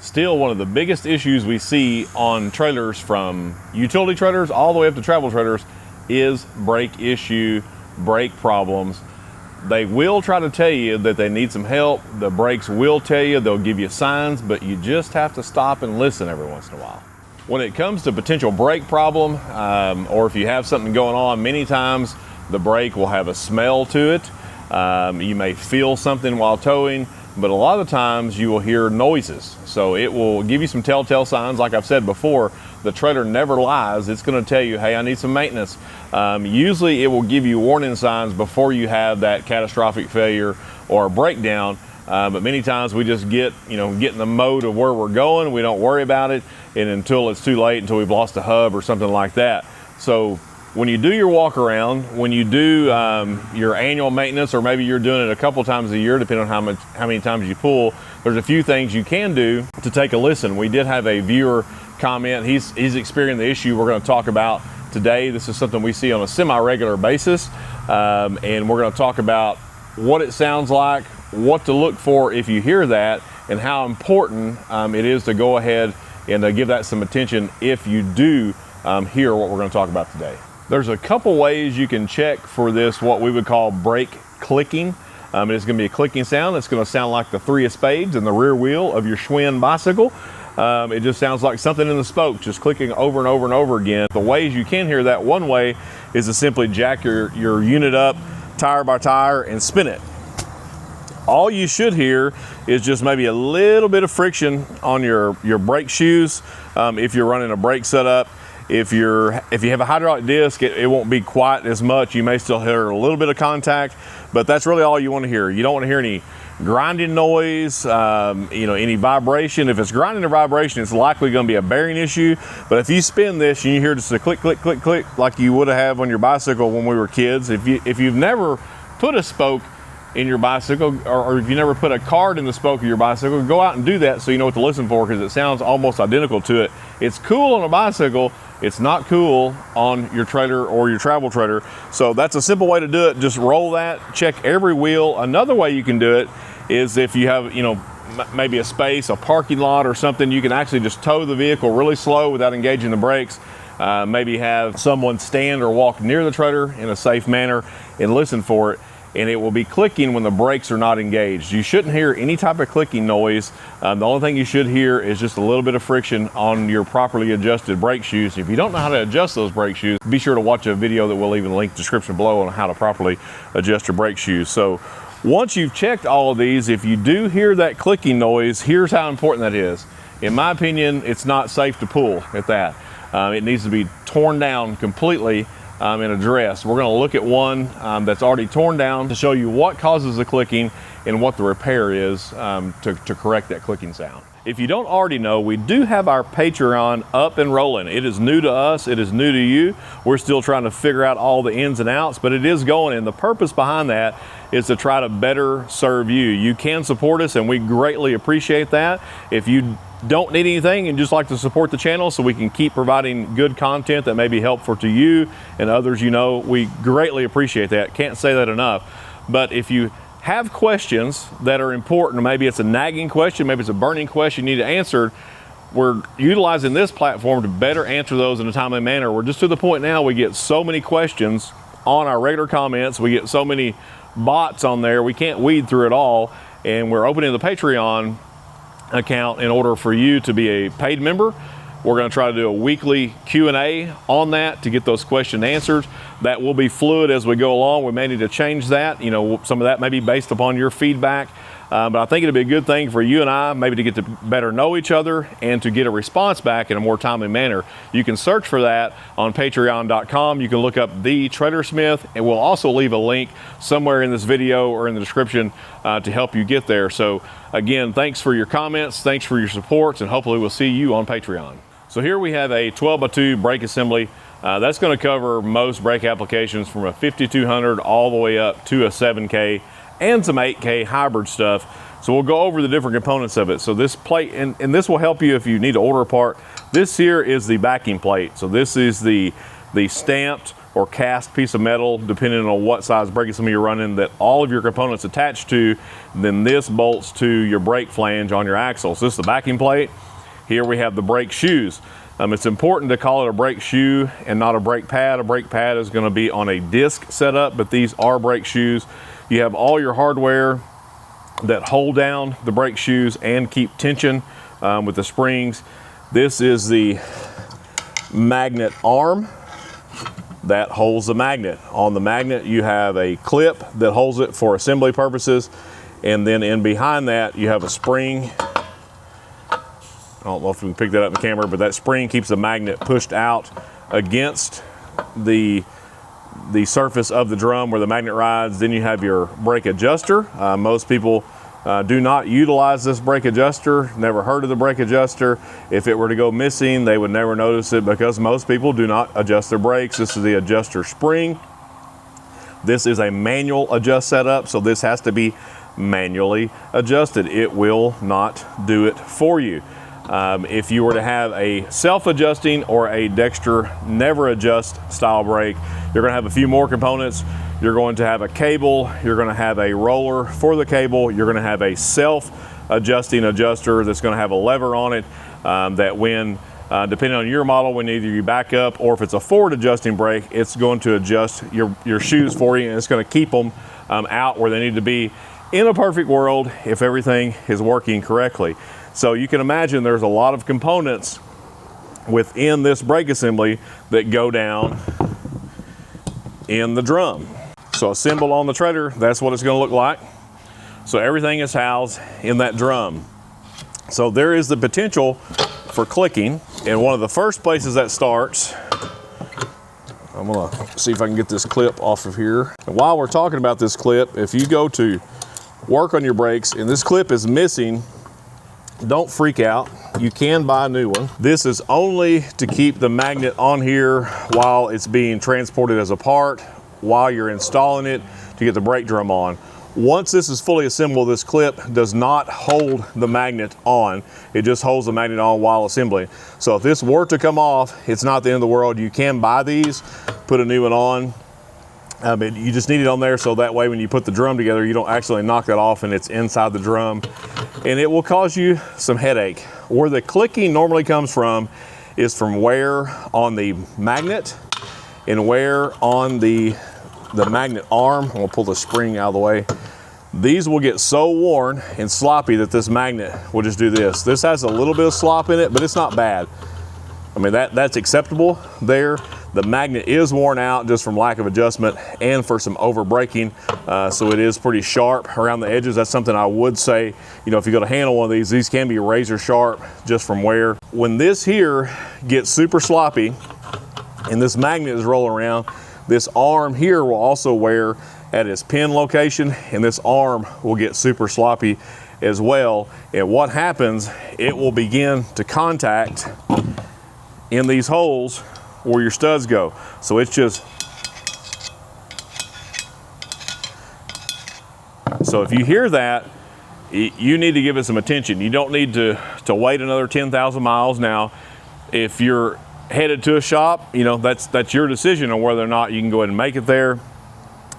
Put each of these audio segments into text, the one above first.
Still, one of the biggest issues we see on trailers, from utility trailers all the way up to travel trailers, is brake issue, brake problems. They will try to tell you that they need some help. The brakes will tell you, they'll give you signs, but you just have to stop and listen every once in a while. When it comes to potential brake problem, or if you have something going on, many times the brake will have a smell to it. You may feel something while towing, but a lot of the times you will hear noises. So it will give you some telltale signs. Like I've said before, the trailer never lies. It's going to tell you, hey, I need some maintenance. Usually it will give you warning signs before you have that catastrophic failure or breakdown. But many times we just get in the mode of where we're going. We don't worry about it, and until it's too late, until we've lost a hub or something like that. So when you do your walk around, when you do your annual maintenance, or maybe you're doing it a couple times a year, depending on how many times you pull, there's a few things you can do to take a listen. We did have a viewer comment. He's experiencing the issue we're going to talk about today. This is something we see on a semi-regular basis, and we're going to talk about what it sounds like, what to look for if you hear that, and how important it is to go ahead and give that some attention if you do hear what we're going to talk about today. There's a couple ways you can check for this, what we would call brake clicking. It's going to be a clicking sound. It's going to sound like the 3 of spades in the rear wheel of your Schwinn bicycle. It just sounds like something in the spoke, just clicking over and over and over again. The ways you can hear that, one way is to simply jack your unit up tire by tire and spin it. All you should hear is just maybe a little bit of friction on your brake shoes. If you're running a brake setup, if you have a hydraulic disc, it won't be quite as much. You may still hear a little bit of contact, but that's really all you want to hear. You don't want to hear any grinding noise, any vibration. If it's grinding or vibration, it's likely going to be a bearing issue. But if you spin this and you hear just a click, click, click, click, like you would have on your bicycle when we were kids, if you've never put a spoke in your bicycle, or if you never put a card in the spoke of your bicycle, go out and do that so you know what to listen for, because it sounds almost identical to it. It's cool on a bicycle. It's not cool on your trailer or your travel trailer. So that's a simple way to do it. Just roll that, check every wheel. Another way you can do it is if you have, maybe a space, a parking lot or something, you can actually just tow the vehicle really slow without engaging the brakes. Maybe have someone stand or walk near the trailer in a safe manner and listen for it. And it will be clicking when the brakes are not engaged. You shouldn't hear any type of clicking noise. The only thing you should hear is just a little bit of friction on your properly adjusted brake shoes. If you don't know how to adjust those brake shoes, be sure to watch a video that we'll leave in the link description below on how to properly adjust your brake shoes. So once you've checked all of these, if you do hear that clicking noise, here's how important that is. In my opinion, it's not safe to pull at that. It needs to be torn down completely and addressed. We're going to look at one that's already torn down to show you what causes the clicking and what the repair is to correct that clicking sound. If you don't already know, we do have our Patreon up and rolling. It is new to us, it is new to you. We're still trying to figure out all the ins and outs, but it is going, and the purpose behind that is to try to better serve you. You can support us, and we greatly appreciate that. If you don't need anything and just like to support the channel so we can keep providing good content that may be helpful to you and others, we greatly appreciate that. Can't say that enough. But if you have questions that are important, maybe it's a nagging question, maybe it's a burning question you need answered, we're utilizing this platform to better answer those in a timely manner. We're just to the point now we get so many questions on our regular comments, we get so many bots on there, we can't weed through it all, and we're opening the Patreon account in order for you to be a paid member. We're going to try to do a weekly Q&A on that to get those question answers. That will be fluid as we go along. We may need to change that. Some of that may be based upon your feedback. But I think it'll be a good thing for you and I, maybe to get to better know each other and to get a response back in a more timely manner. You can search for that on patreon.com. You can look up the TrailerSmith, and we'll also leave a link somewhere in this video or in the description to help you get there. So again, thanks for your comments, thanks for your supports, and hopefully we'll see you on Patreon. So here we have a 12x2 brake assembly. That's going to cover most brake applications from a 5200 all the way up to a 7K and some 8K hybrid stuff. So we'll go over the different components of it. So this plate, and this will help you if you need to order a part. This here is the backing plate. So this is the stamped or cast piece of metal, depending on what size brake assembly you're running, that all of your components attached to, then this bolts to your brake flange on your axle. So this is the backing plate. Here we have the brake shoes. It's important to call it a brake shoe and not a brake pad. A brake pad is going to be on a disc setup, but these are brake shoes. You have all your hardware that hold down the brake shoes and keep tension with the springs. This is the magnet arm that holds the magnet. On the magnet you have a clip that holds it for assembly purposes, and then in behind that you have a spring. I don't know if we can pick that up in the camera, but that spring keeps the magnet pushed out against the surface of the drum where the magnet rides. Then you have your brake adjuster. Most people do not utilize this brake adjuster. Never heard of the brake adjuster. If it were to go missing, they would never notice it because most people do not adjust their brakes. This is the adjuster spring. This is a manual adjust setup, so this has to be manually adjusted. It will not do it for you. If you were to have a self-adjusting or a Dexter never adjust style brake, you're going to have a few more components. You're going to have a cable, you're going to have a roller for the cable, you're going to have a self-adjusting adjuster that's going to have a lever on it that when, depending on your model, when either you back up or if it's a forward adjusting brake, it's going to adjust your shoes for you, and it's going to keep them out where they need to be in a perfect world if everything is working correctly. So you can imagine there's a lot of components within this brake assembly that go down in the drum. So assembled on the trailer, that's what it's going to look like. So everything is housed in that drum. So there is the potential for clicking, and one of the first places that starts, I'm going to see if I can get this clip off of here. And while we're talking about this clip, if you go to work on your brakes and this clip is missing, don't freak out. You can buy a new one. This is only to keep the magnet on here while it's being transported as a part, while you're installing it to get the brake drum on. Once this is fully assembled, this clip does not hold the magnet on. It just holds the magnet on while assembling. So if this were to come off, it's not the end of the world. You can buy these, put a new one on. You just need it on there so that way when you put the drum together, you don't actually knock that off and it's inside the drum. And it will cause you some headache. Where the clicking normally comes from is from wear on the magnet and wear on the magnet arm. I'm gonna pull the spring out of the way. These will get so worn and sloppy that this magnet will just do this. This has a little bit of slop in it, but it's not bad. I mean, that's acceptable there. The magnet is worn out just from lack of adjustment and for some over braking, so it is pretty sharp around the edges. That's something I would say, you know, if you go to handle one of these can be razor sharp just from wear. When this here gets super sloppy and this magnet is rolling around, this arm here will also wear at its pin location, and this arm will get super sloppy as well. And what happens, it will begin to contact in these holes where your studs go. So it's just, so if you hear that, you need to give it some attention. You don't need to wait another 10,000 miles. Now, if you're headed to a shop, you know, that's your decision on whether or not you can go ahead and make it there.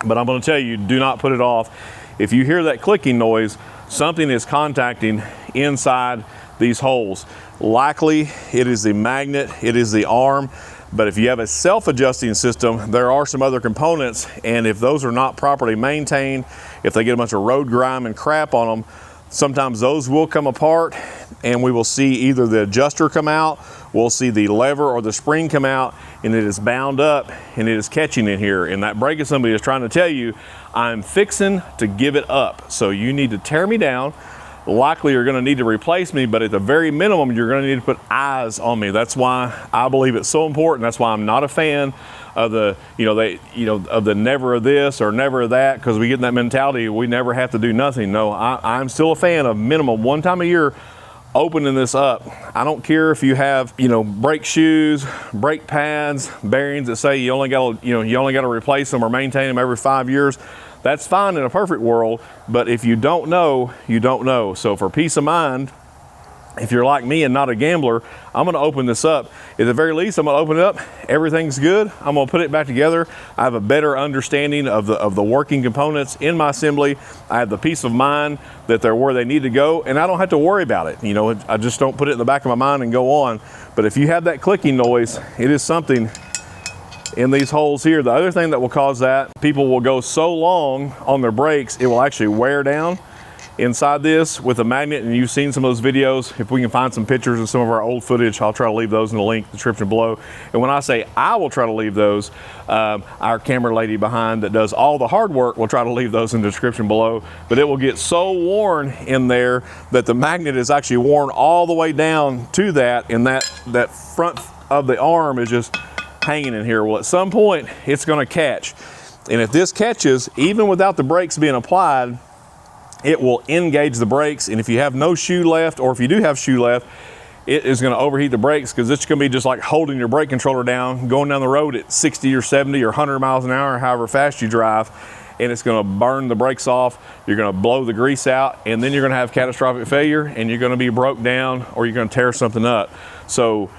But I'm going to tell you, do not put it off. If you hear that clicking noise, something is contacting inside these holes. Likely it is the magnet, it is the arm, but if you have a self-adjusting system, there are some other components, and if those are not properly maintained, if they get a bunch of road grime and crap on them, sometimes those will come apart and we will see either the adjuster come out, we'll see the lever or the spring come out, and it is bound up and it is catching in here. And that brake assembly is trying to tell you, I'm fixing to give it up. So you need to tear me down. Likely you're going to need to replace me, but at the very minimum, you're going to need to put eyes on me. That's why I believe it's so important. That's why I'm not a fan of the, of the never of this or never of that, because we get in that mentality, we never have to do nothing. No, I'm still a fan of minimum one time a year opening this up. I don't care if you have, brake shoes, brake pads, bearings that say you only got to replace them or maintain them every 5 years. That's fine in a perfect world, but if you don't know, you don't know. So for peace of mind, If you're like me and not a gambler, I'm going to open this up. At the very least, I'm going to open it up. Everything's good. I'm going to put it back together. I have a better understanding of the working components in my assembly. I have the peace of mind that they're where they need to go, and I don't have to worry about it. You know, I just don't put it in the back of my mind and go on. But if you have that clicking noise, it is something in these holes here. The other thing that will cause that, people will go so long on their brakes, it will actually wear down inside this with a magnet, and you've seen some of those videos. If we can find some pictures of some of our old footage, I'll try to leave those in the link description below. And when I say I will try to leave those, our camera lady behind that does all the hard work will try to leave those in the description below. But it will get so worn in there that the magnet is actually worn all the way down to that, and that front of the arm is just hanging in here. Well, at some point it's going to catch, and if this catches, even without the brakes being applied, it will engage the brakes. And if you have no shoe left, or if you do have shoe left, it is going to overheat the brakes, because it's going to be just like holding your brake controller down, going down the road at 60 or 70 or 100 miles an hour, however fast you drive, and it's going to burn the brakes off. You're going to blow the grease out, and then you're going to have catastrophic failure, and you're going to be broke down, or you're going to tear something up. So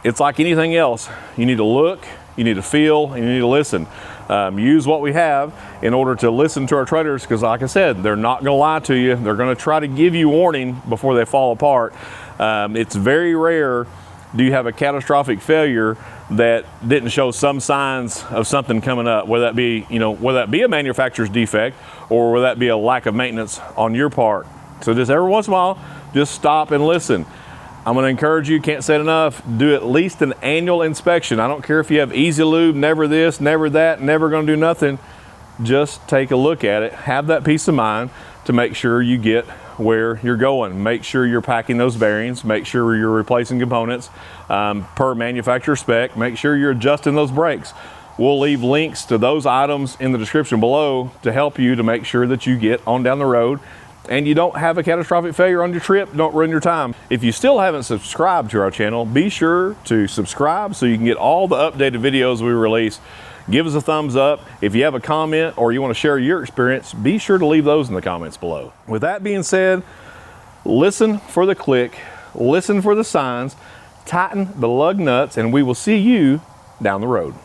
it's like anything else. You need to look, you need to feel, and you need to listen. Use what we have in order to listen to our trailers, because like I said, they're not going to lie to you. They're going to try to give you warning before they fall apart. It's very rare do you have a catastrophic failure that didn't show some signs of something coming up, whether that be, whether that be a manufacturer's defect, or whether that be a lack of maintenance on your part. So just every once in a while, just stop and listen. I'm going to encourage you, can't say it enough, do at least an annual inspection. I don't care if you have easy lube, never this, never that, never going to do nothing. Just take a look at it. Have that peace of mind to make sure you get where you're going. Make sure you're packing those bearings. Make sure you're replacing components per manufacturer spec. Make sure you're adjusting those brakes. We'll leave links to those items in the description below to help you to make sure that you get on down the road and you don't have a catastrophic failure on your trip. Don't ruin your time. If you still haven't subscribed to our channel, be sure to subscribe so you can get all the updated videos we release. Give us a thumbs up. If you have a comment or you want to share your experience, be sure to leave those in the comments below. With that being said, listen for the click, listen for the signs, tighten the lug nuts, and we will see you down the road.